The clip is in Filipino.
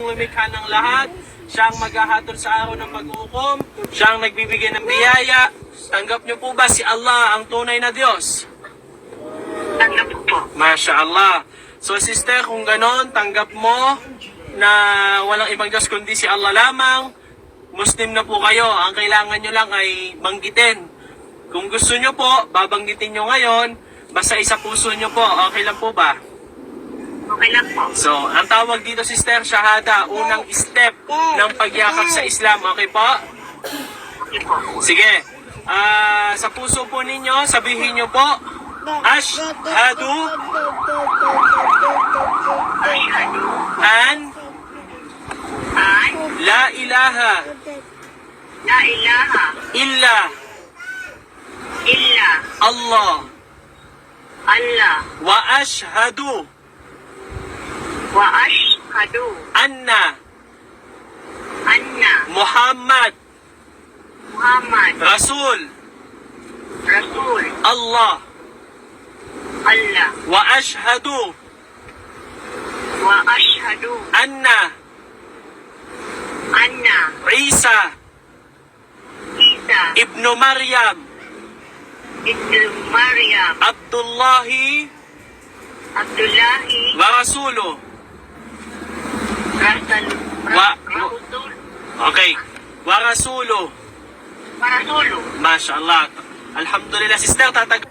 Lumikha ng lahat, siya ang maghahatol sa araw ng pag-uukom, siya ang nagbibigay ng biyaya. Tanggap niyo po ba si Allah ang tunay na Diyos? Tanggap po. Masya Allah. So sister, kung ganon, tanggap mo na walang ibang Diyos kundi si Allah lamang, Muslim na po kayo. Ang kailangan nyo lang ay banggitin. Kung gusto nyo po, babanggitin nyo ngayon, basta isa puso nyo po. Okay lang po ba? Okay lang po. So, ang tawag dito, sister, shahada, unang step ng pagyakap sa Islam. Okay po? Okay po. Sige. Sa puso po ninyo, sabihin nyo po, Ashhadu Ashhadu an an la ilaha la ilaha illa illa Allah Allah wa ashhadu wa ashhadu anna anna Muhammad Muhammad Rasul Rasul Allah Allah wa ashhadu wa ashhadu anna anna Isa Isa ibnu Maryam ibnu Maryam Abdullahi Abdullahi wa Rasuluh. Rasul Okay. Wa Rasuluh. Rasulu. Masya Allah. Alhamdulillah, sister, tatag